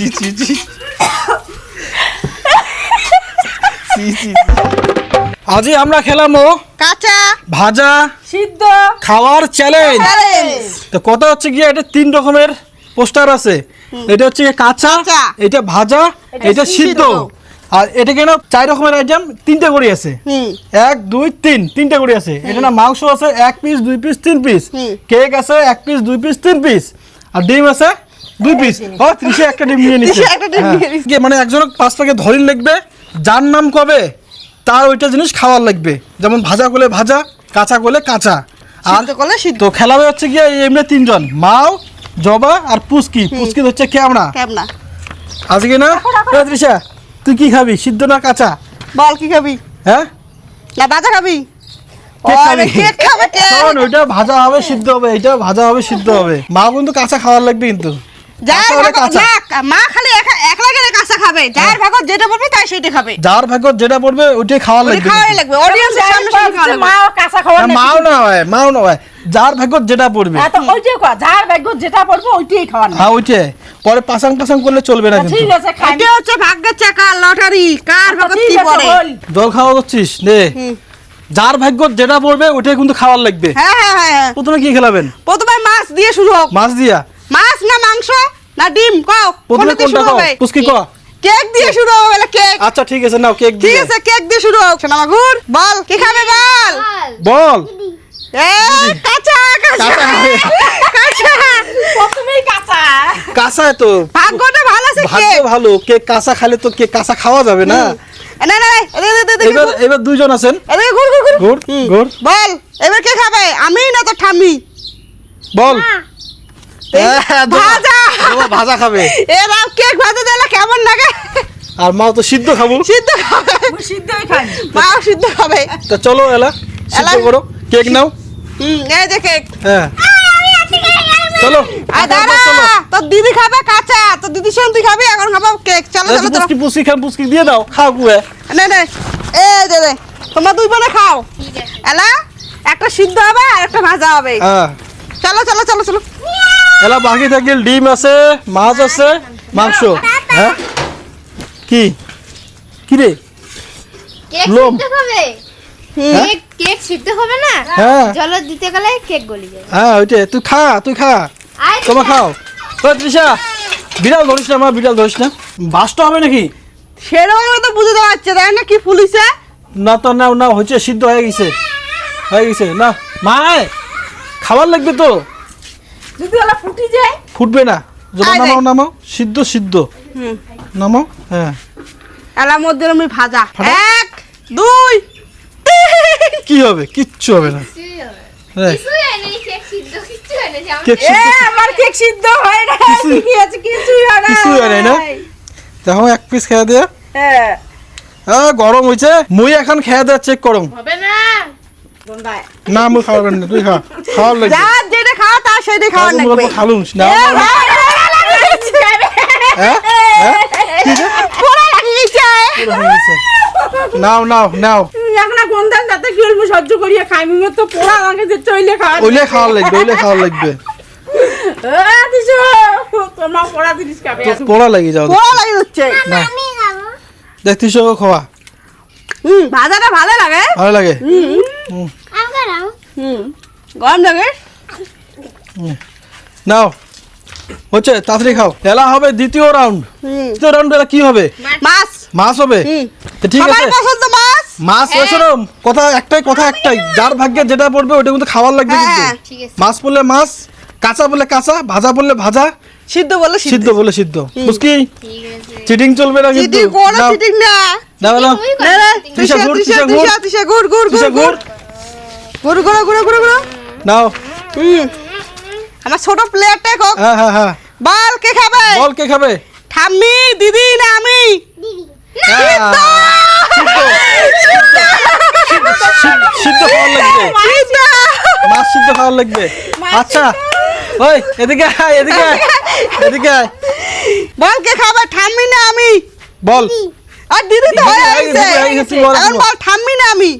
ছি ছি ছি ছি ছি আজই আমরা খেলামো কাঁচা ভাজা সিদ্ধ খাওয়ার চ্যালেঞ্জ। চ্যালেঞ্জ। তো কথা হচ্ছে গিয়ে এটা 3 রকমের পোস্টার আছে। এটা হচ্ছে কাঁচা, কাঁচা, এটা ভাজা, এটা সিদ্ধ। আর এটা কেন 4 রকমের আইটেম, 3টা করে আছে। 1 2 3 3টা করে আছে। এটা না মাংস আছে 1 পিস 2 পিস 3 পিস, কেক আছে 1 পিস 2 পিস 3 পিস, আর ডিম আছে 2 পিস। ও 30 একটা ডিম নিয়ে নিছে। মানে একজন 5 প্যাকেট ধরিন লাগবে, যার নাম কবে তার ওইটা জিনিস খাওয়ার লাগবে। যেমন ভাজা করলে ভাজা, কাঁচা করলে কাঁচা, আর তো খেলাবে হচ্ছে গিয়ে এমনি 3 জন, মাও, জবা আর পুস্কি। পুস্কি হচ্ছে ক্যামরা আজকে না। তৃষা তুই কি খাবি, সিদ্ধ না কাঁচা? বল কি খাবি? হ্যাঁ না ভাজা খাবি? কেক খাবে। শোন, ওইটা ভাজা হবে সিদ্ধ হবে, এইটা ভাজা হবে সিদ্ধ হবে। মা কিন্তু কাঁচা খাওয়ার লাগবে কিন্তু। মা খালি একলা করে কাঁচা খাবে, যার ভাগ্য যেটা পড়বে তাই সেটা খাবে। যার ভাগ্য যেটা পড়বে ওইটাই খাওয়ার লাগবে। অডিয়েন্সের সামনে সামনে মাও কাঁচা খাওয়া না। মাও না হয়, যার ভাগ্য যেটা পড়বে। তো ওইটাই কর, যার ভাগ্য যেটা পড়বে ওইটাই খাওয়া না। হ্যাঁ ওইটাই। পরে পাসাং পাসাং করলে চলবে না কিন্তু। ঠিক আছে, এটা হচ্ছে ভাগ্যের চাকা, লটারি, কার ভাগ্য কি পড়ে। জল খাওয়া করছিস নে। যার ভাগ্য যেটা পড়বে ওইটাই কিন্তু খাওয়ার লাগবে। হ্যাঁ। প্রথমে কি খেলাবেন? প্রথমে মাছ দিয়ে শুরু হোক। মাছ দিয়া? মাছ না মাংস না ডিম, কও প্রথমে কোনটা কও? পুস্কি কও। কেক দিয়ে শুরু হবে, বলে কেক। আচ্ছা ঠিক আছে, নাও কেক দিয়ে। ঠিক আছে, কেক দিয়ে শুরু হোক। সোনা মাগুর বল কি খাবে, বল বল। কাঁচা প্রথমেই কাঁচা। কাঁচা তো ভাগ্যটা ভালো আছে, ভাগ্য ভালো। কেক কাঁচা খালে তো কেক কাঁচা খাওয়া যাবে না। না এবার 2 জন আছেন। ঘুর বল এবার কে খাবে, আমি না তো ঠাম্মি? বল। ভাজা ভাজা খাবে। এরা কেক ভাজা দিলে কেমন লাগে? আর মাও তো সিদ্ধ খাবো। সিদ্ধ খাবে, সিদ্ধই খাই। মাও সিদ্ধ খাবে। তো চলো এলা সিদ্ধ করো, কেক নাও। এই যে কেক। হ্যাঁ চলো। তোর দিদি খাবে কাঁচা, তোর দিদি সঙ্গে তুই খাবি, এখন খাবো কেক। চলো পুস্কি খান, পুস্কি দিয়ে দাও, খাও কুয়ে। এই দে তোমরা 2 বোনে খাও। এলা একটা সিদ্ধ হবে আর একটা ভাজা হবে। চলো এলা বাকি থাকলে ডিম আছে, মাছ আছে, মাংস। হ্যাঁ কি কি রে? কেক লোম। সিদ্ধ হবে। কেক সিদ্ধ হবে না? হ্যাঁ জল দিতে গেলে কেক গলি যাবে। হ্যাঁ ওইটাই। তুই খা তোমার খাও। তৃষা বিড়াল ধরিস না, আমার বিড়াল ধরিস না। বাসটা হবে নাকি? সেরকম তো বুঝতে পারছে, তাই না? কি ফুলিছে না তো, না হচ্ছে, সিদ্ধ হয়ে গেছে না। মা খাবার লাগবে তো। যদি ওলা ফুটি যায়? ফুটবে না। নামাও সিদ্ধ নামাও। হ্যাঁ এলার মধ্যে আমি ভাজা। 1 2 কি হবে? কিচ্ছু হবে না। কিছুই হয় না, কেক সিদ্ধ কিচ্ছু হয় না। আমার কেক সিদ্ধ হয় না। কি আছে? কিছুই হয় না। দেখো 1 পিস খেয়ে দে। গরম হইছে, মুই এখন খেয়ে দে, চেক করম। হবে না। না মুই খাওয়াবেন না, তুই খা। খাওয়ার লাগবে। যা যেটা খাওয়া তার সেটা খাওয়ার লাগবে। খালুম না। পোড়া লাগিয়েছে। নাও এখন গন্ধান যাতে কি হল সহ্য করিয়া খাইমি তো পোড়া লাগে যে চইলে খাওয়া। ওইলে খাওয়ার লাগবে। তোমার পোড়া জিনিস খাবে। পোড়া লাগি যাও। পোড়া লাগি যাচ্ছে। আমি খাবো। দেখ তিসো খাওয়া। ভাজাটা ভালো লাগে। আমাকে দাও। গরম লাগে। নাও হচ্ছে, তাড়াতাড়ি খাও। এলা হবে দ্বিতীয় রাউন্ড। দ্বিতীয় রাউন্ড কি হবে? মাছ হবে। ঠিক আছে, মাছ। একটাই, যার ভাগ্যে যেটা পড়বে ওটা কিন্তু খাওয়ার লাগবে কিন্তু। মাছ বললে মাছ, কাঁচা বললে কাঁচা, ভাজা বললে ভাজা, সিদ্ধ বললে সিদ্ধ। বুঝকি? চিটিং চলবে না কিন্তু। নাও আমার ছোট প্লেটটা কোক। হ্যাঁ বল কে খাবে? ঠাম্মি, দিদি না আমি? সিদ্ধ খাওয়ার লাগবে। মাছ সিদ্ধ খাওয়ার লাগবে। আচ্ছা ওই এদিকে আয়। বল কে খাবে, ঠাম্মি না আমি? বল। আর দিদি তো হয়ে গেছে। এখন বল ঠাম্মি না আমি?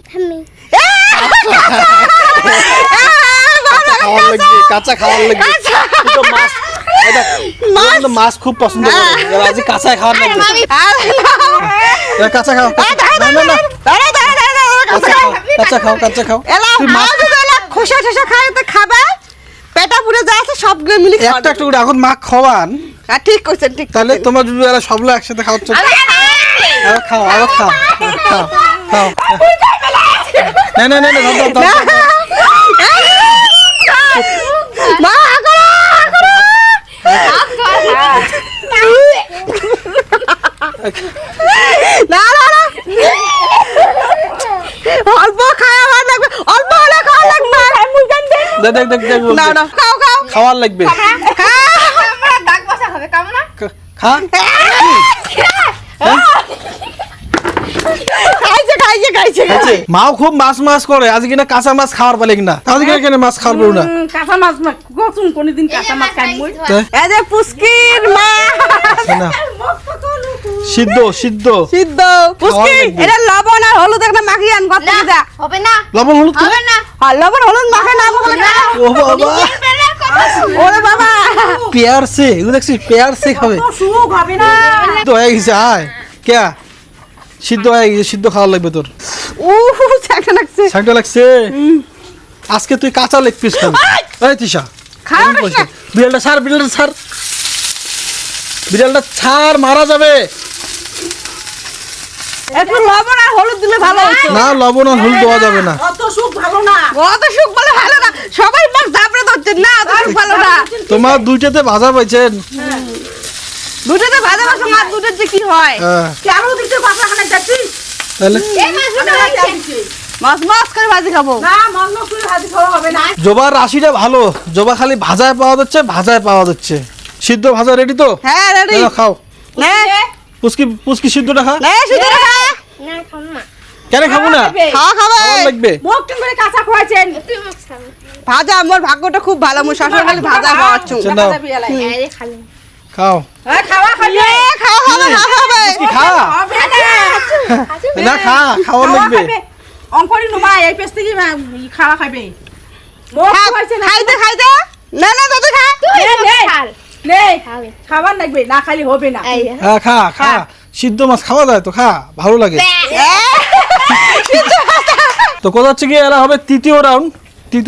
কাঁচা খাওয়ার লাগবে। মাছ কিন্তু মাছ খুব পছন্দ করে এবার আজ কাঁচা খাওয়ার লাগবে এবার কাঁচা খাও না না না কাঁচা খাও তুই মাছ খোসা টোসা খাইতে খাবে পেটা পুরে যা আছে সবগুলো মিলে একটা একটা করে এখন মা খাওয়ান ঠিক করছেন ঠিক তাহলে তোমার যদি এরা সবগুলো একসাথে খাওয়াচ্ছ আবার খাও খাও না না না না মা করো না না না অল্প খাওয়া লাগবে অল্প হলে খাওয়া লাগবে দেখ না না খাও খাওয়ার লাগবে আমরা দাগ বসা হবে কেমন না খা খাইছে মাও খুব মাছ করে আজ কিনা কাঁচা মাছ খাওয়ার পালে কিনা আজ কিনা কেন মাছ খাওয়ার পারবো না কাঁচা মাছ না কচুন কোনদিন কাঁচা মাছ খাই মুই তে? এই যে পুস্কির মা না সিদ্ধ সিদ্ধ পুস্কি খাওয়া লাগবে। এটা লবণ আর হলুদ একটা মাখিয়ে আন কত না যা হবে না লবণ হলুদ তো? হবে না আর লবণ হলুদ মাখা না বলে না ও বাবা ওরে বাবা পেয়ার সে এগুলো দেখছিস পেয়ার সে খাবে সুখ হবে না তো হয়ে গেছে আয় কে সিদ্ধ হয়ে গেছে সিদ্ধ খাওয়ার লাগবে তোর চাকা লাগছে ছাগটা লাগছে আজকে তুই কাঁচা লেগ পিস খাবি এই তিশা খাওয়া না বিড়ালটা ছাড় মারা যাবে একটু লবণ আর হলুদ দিলে ভালো হতো না লবণ আর হলুদ দেওয়া যাবে না অত সুখ ভালো না অত সুখ বলে ভালো না সবাই মাছ দাবড়ে ধরছে না অত সুখ ভালো না তোমার দুইটাতে ভাজা পাইছেন দুটোতে ভাজা মাছ মাছ দুটোতে কি হয় হ্যাঁ, কেন দিতে বাসা খানে যাচ্ছিস তাহলে এই মাছটা হয়েছে মাছ করে ভাজি খাবো না মাছ করে ভাজি খাওয়া হবে না জবার রাশিটা ভালো জবা খালি ভাজায় পাওয়া যাচ্ছে সিদ্ধ ভাজা রেডি তো হ্যাঁ রেডি নাও, খাও নে পুচকি সিদ্ধটা খা নে শুধু খা না খাম না কেন খাবো না খাওয়া খাবে খাওয়ার লাগবে মুখ করে কাঁচা খাওয়াছেন তুই মাছ খাবি ভাজা আমার ভাগ্যটা খুব ভালো মুই শাশুড়ি খালি ভাজা খাওয়াচ্ছু আচ্ছা, নাও। আরে খালি খাও খাওয়া খাবে খাওয়া হবে পুচকি খা না খা খাওয়ার লাগবে অঙ্করি নুমা এই পেছ থেকে খাওয়া খাবে খাইতে না না দাদা খা তুই নে। খাল নেই খাবে খাবার লাগবে না খালি হবে না এই হ্যাঁ খা সিদ্ধ মাছ খাওয়া যায় তো খা ভালো লাগে তো কথা হচ্ছে গিয়ে এরা হবে তৃতীয়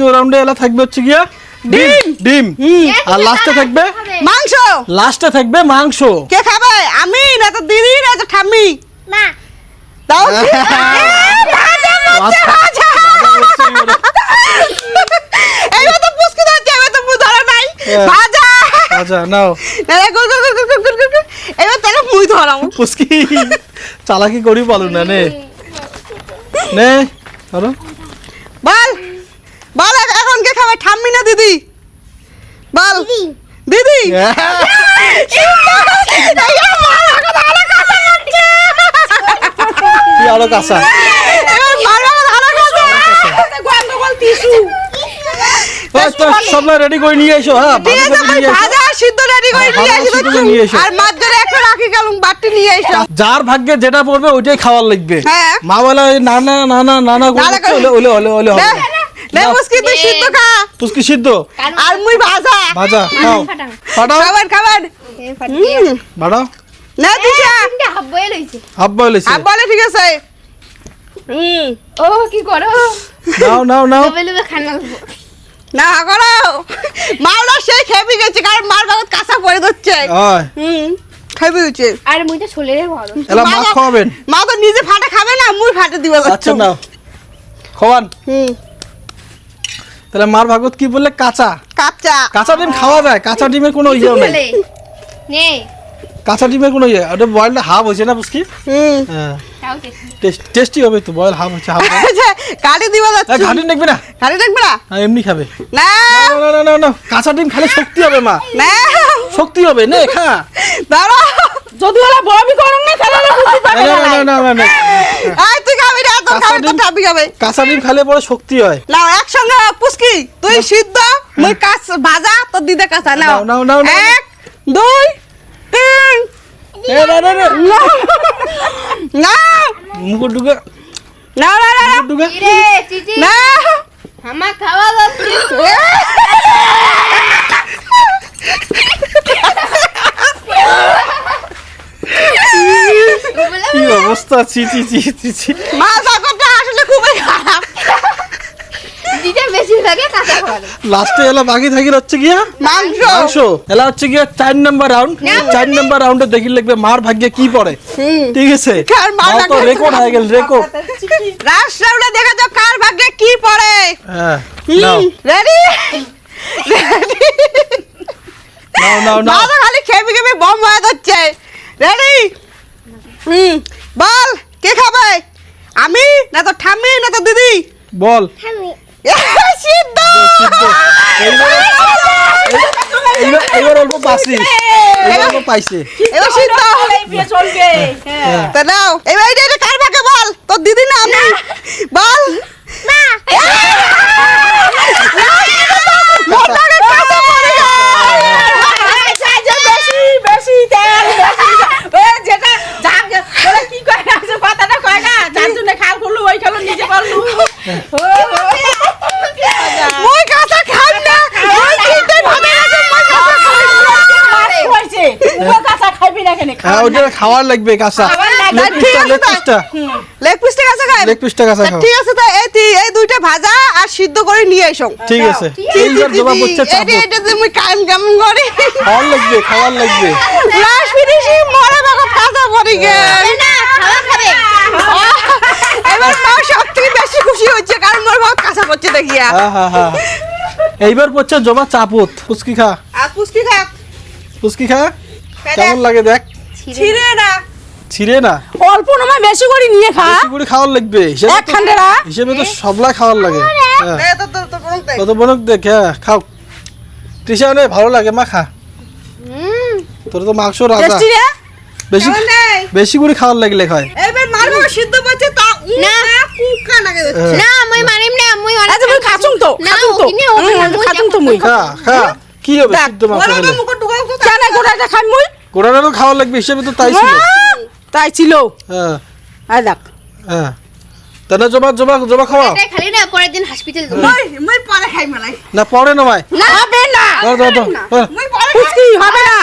রাউন্ডে এরা থাকবে হচ্ছে গিয়া ডিম আর লাস্টে থাকবে মাংস কে খাবে আমি না তো দিদি না তো ঠাম্মি না দাও মাছ খা- এইবার তো পুষ্কি দাচ্ছে এবার তো মুই ধরা নাই হ্যাঁ। ভাজা আচ্ছা নাও এবার গুল এবার তাহলে মুই ধরাম পুচকি চালাকি করি বলো না নে ধরো বল এখন কে খাবে ঠাম্মি না দিদি বল দিদি কি আরো কাঁচা এবার মারবা ধরা খাবে গন্ডগোল টিস্যু সব রেডি করে নিয়ে এসো হ্যাঁ ঠিক আছে ভাজা করে নিয়ে এসো। ভাজা সিদ্ধ রেডি করে হ্যাঁ, নিয়ে ভাজা আসি সিদ্ধ করে নিয়ে এসো। আর মাছ ধরে একটা রাখি গেলুম বাটি নিয়ে এসো যার ভাগ্যে যেটা পড়বে ওইটাই খাওয়ার লাগবে হ্যাঁ। মা বলে না করে- ওলে হবে নে মুস্কি তুই সিদ্ধ খা পুচকি সিদ্ধ আর মুই ভাজা ভাজা খাও ফাটাও খাবার এই ফাটিয়ে বাড়াও না দিশা তিনটা হাফ বয়েল হইছে হাফ বয়েল হয়েছে আব বলে ঠিক আছে ও কি করো নাও লবে লবে খানা লাগবো না করো মাওলা সেই খেপি গেছে কারণ মার বাগত কাঁচা পড়ে দিচ্ছে হয় খেপি গেছে আর মুইটা চলে রে ভালো এলা মাছ খাওয়াবেন মা তো নিজে ফাটা খাবে না মুই ফাটে দিব আচ্ছা নাও খাওয়ান তাহলে মার ভাগত কি বললে কাঁচা কাঁচা ডিম খাওয়া যায় কাঁচা ডিমের কোনো ইয়ে নাই চলে নে কাঁচা ডিমের কোনো ইয়ে ওটা বয়েলটা হাফ হয়েছে না বুঝকি হ্যাঁ তাও দেখি টেস্টি হবে তো বয়েল হাফ হচ্ছে হাফ কাটি দিব যাচ্ছে ঘাটি দেখবে না কাটি দেখবে না হ্যাঁ, এমনি খাবে না না কাঁচা ডিম খালে শক্তি হবে মা না শক্তি হবে নে খা দাঁড়া যদি ওরা বমি করুন না তাহলে বুঝতে পারবে না আয় তুই খাবি না তো কাঁচা খাবি তো ডিম- খাবি খাবে কাঁচা ডিম খালে পরে শক্তি হয় না একসঙ্গে পুষ্কি তুই সিদ্ধ মুই কাঁচ ভাজা তো দিদে কাঁচা নাও নাও। 1 2 3 না না মুকুট ঢুকে না না না মুকুট ঢুকে রে চিচি না আমার খাওয়া যাচ্ছে কি অবস্থা, ছি ছি ছি ছি ছি। মাজা কথা আসলে খুবই খারাপ। দিতে বেশি লাগে কাঁচা খাওয়ানো। লাস্টে এলা বাকি থাকি হচ্ছে গিয়া মাংস মাংস। এলা হচ্ছে গিয়া 4 নাম্বার রাউন্ড। 4 নাম্বার রাউন্ডে দেখি লাগবে মার ভাগ্যে কি পড়ে। ঠিক আছে, কার মার মার তো ভাগ্যে- রেকর্ড হয়ে গেল, রেকর্ড। লাস্ট রাউন্ডে দেখা যাক কার ভাগ্যে কি পড়ে। হ্যাঁ, নাও রেডি নাও নাও নাও। মাথা খালি খেপে খেপে বম হয়ে যাচ্ছে। রেডি বল কে খাবে, আমি না তো ঠাম্মি না তো দিদি? বল। সিদ্ধ সিদ্ধ। এইবার অল্প পাইছি, এইবার অল্প পাইছে। এবার সিদ্ধ চলবে। তা নাও এবার এটা কার ভাগ্যে বল, তোর দিদি না আমি? বল বেশি তেল যেটা কি কয় না কথাটা কয় না, যার জন্য খাল করলো ওই খেলো নিজে করলু। মই কাঁচা খাই না, মই তিনটে ভাগে আছে, মই কাঁচা খাই না। হয়েছে কাঁচা খাইবি না কেন? হ্যাঁ, ওটা খাওয়ার লাগবে কাঁচা। লেগ ঠিক আছে পিসটা, লেগ পিসটা কাঁচা খাই। লেগ পিসটা কাঁচা খাও। ঠিক আছে, তো এই দুইটা ভাজা আর সিদ্ধ করে নিয়ে এসো। ঠিক আছে, এইবার জবাব হচ্ছে চাপত। এটা তুমি কাম কেমন করে খাওয়ার লাগবে, খাওয়ার লাগবে। লাস্ট ফিনিশিং মরে বাবা কাঁচা পড়ে গেল। না খাওয়া খাবে। এবার মা সব থেকে বেশি খুশি হচ্ছে কারণ মোর বাবা কাঁচা পড়ছে দেখিয়া। হ্যাঁ হ্যাঁ হ্যাঁ, এইবার পড়ছে জবা চাপত। পুচকি খা, আর পুষ্টি খাক পুচকি খা, কেমন লাগে দেখ। ছিঁড়ে না ছিঁড়ে না, অল্প নয় বেশি করে নিয়ে খা। বেশি করে খাওয়ার লাগবে। এক খান্ডেরা হিসেবে তো সবলাই খাওয়ার লাগে। হ্যাঁ, দে তো বলতে কত বনক দেখ। হ্যাঁ খাও, তৃষা নে ভালো লাগে মা, খা। তোর তো মাংস রাজা। টেস্টি রে। বেশি কেমন নেই? বেশি করে খাওয়ার লাগলে খায়। এবার মার বাবা সিদ্ধ পড়ছে তা না কুকা লাগে যাচ্ছে। না মই মারিম না, মই অনেক আচ্ছা মুই খাচুম তো, না, খাচুম তো। ওকিনে হবে না, মই খাচুম তো মুই। খা খা, কি হবে দেখ, সিদ্ধ মাংস ওরা খেলে? মুখ ঢুকাও তো জানা গোটাটা খাই মুই। গোড়াটারও খাওয়ার লাগবে, হিসেবে তো তাই ছিল। তাই ছিল। হ্যাঁ আই দেখ হ্যাঁ, তাহলে জবা জবা জবা খাওয়া এটা খালি না পরের দিন হসপিটাল যাব। মই পরে খাই মালাই। না, পরে না ভাই। না হবে না। দাও দাও দাও, হ্যাঁ, মই পরে খাই। পুষ্টি হবে না।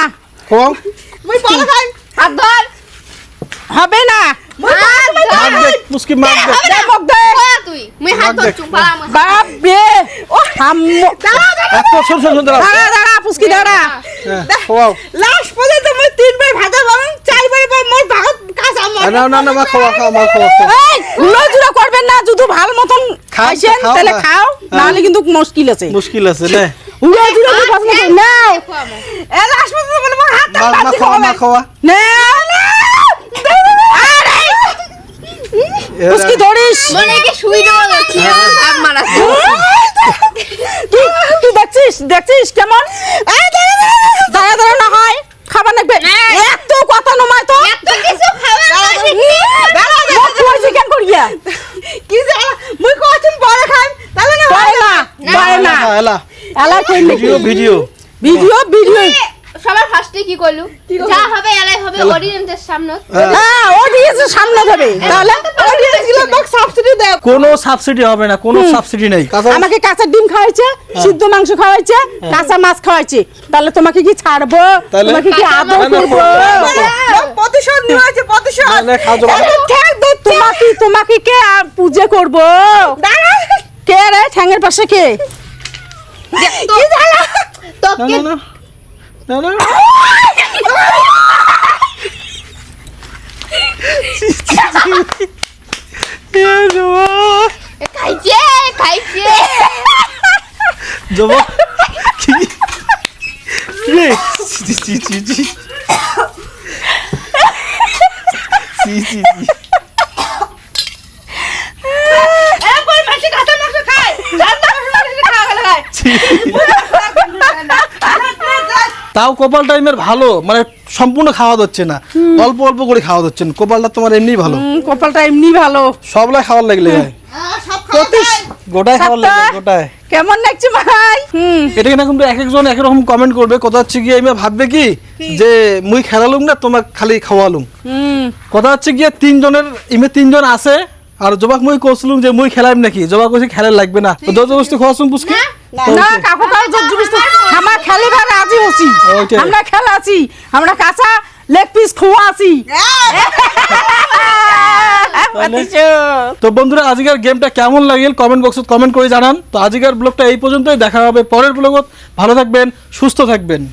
খাওয়াও। মই পরে খাই। হাত ধর। হবে না। মাগ দেখ, মুসকি মাগ দেখ। দে মুখ দে। খা তুই। মই হাত দেখ। ধরছু পালা আমার। বাপ বে। হাম্মো। এত শোন শোন শোন, দাঁড়াও। দাঁড়া দাঁড়া পুষ্টি দাঁড়া। হ্যাঁ, খাওয়াও। লাস্ট পর্যন্ত মই তিনবার ভাজা বানাম, চারবার পর মোর ভাত কাঁচা মর। না না না, মা খাওয়া খাওয়া, মা খাওয়া খাওয়া। এই নজুরা করবেন না, যদি ভালো মতন খাও, খাইছেন খাও, তাহলে হ্যাঁ। খাও, নাহলে কিন্তু মুশকিল আছে। মুশকিল আছে না। নজুরা কি ভালো মতন নাও। এ লাস্ট পর্যন্ত বলে মোর হাত মা মা খাওয়া, মা খাওয়া। নাও না। আরে পুষ্টি ধরিস। মনে কি শুই দেওয়া যাচ্ছে আপ মারা। তুই দেখছিস কেমন? দাঁড়া দাঁড়া না হয় খাবার লাগবে। এত কথা নমায় তো। এত কিছু খাওয়া আছে। মুখ ধুয়ে চিকেন করিয়া। কি যে মই কইছিম পরে খাই তাহলে না পারে না, পারে না। এলা এলা কই ভিডিও ভিডিও। ভিডিও। সবার ফার্স্টে কি করলু? যা হবে এলাই হবে অডিয়েন্সের সামনে। হ্যাঁ অডিয়েন্সের সামনে দেবে তাহলে। অডিয়েন্স গুলো মোক সাবসিডি দাও। কোনো সাবসিডি হবে না, কোনো সাবসিডি নেই। আমাকে কাঁচা ডিম খাওয়াইছে, সিদ্ধ মাংস খাওয়াইছে, কাঁচা মাছ খাওয়াইছে, তাহলে তোমাকে কি ছাড়বো? তাহলে? তোমাকে কি আদর না, না, করবো? মোক প্রতিশোধ নিয়েছে প্রতিশোধ। না, না, খাও জমা। তোমাকে কে আর পূজা করবো? কে রে ঠ্যাঙের পাশে কে? কি জানা? তো না না না না না। এ জবা খাইছে খাইছে। জবা কি রে? জি জি জি জি জি জি জি। এ কই মাসি কাঁচা মাংস খায়, রান্না মাংস খাওয়া গেল খায়। তাও কপাল টাইমের ভালো, মানে সম্পূর্ণ খাওয়া যাচ্ছে না, অল্প অল্প করে খাওয়া যাচ্ছে না। কপালটা তোমার এমনি ভালো, কপালটা এমনি ভালো। সবলাই খাওয়ার লাগলে হয়। সব খাওয়া যায়। গোটায় খাওয়ার লাগবে, সাতটা। গোটায়। কেমন লাগছে ভাই? এটা কিনা কিন্তু এক একজন এক রকম কমেন্ট করবে। কথা হচ্ছে গিয়ে এমনি ভাববে কি যে মুই খেলালুম না, তোমাক খালি খাওয়ালুম। কথা হচ্ছে গিয়ে তিনজনের ইমে তিনজন আছে, আর জবাক মুই কইছিলুম যে মুই খেলাইম নাকি, জবা কইছে খেলা লাগবে না, তো জবরদস্তি খাওয়াছুম পুষ্কি। না কাকু কাকু জবরদস্তি আমরা খেলিবার রাজি হচ্ছি, ওইটাই। আমরা খেলাছি, আমরা কাঁচা লেগ পিস খোয়াছি। তো বন্ধুরা আজকের গেমটা কেমন লাগিল কমেন্ট বক্সে কমেন্ট করে জানান। তো আজকের ব্লগটা এই পর্যন্তই, দেখা হবে পরের ব্লগত। ভালো থাকবেন, সুস্থ থাকবেন।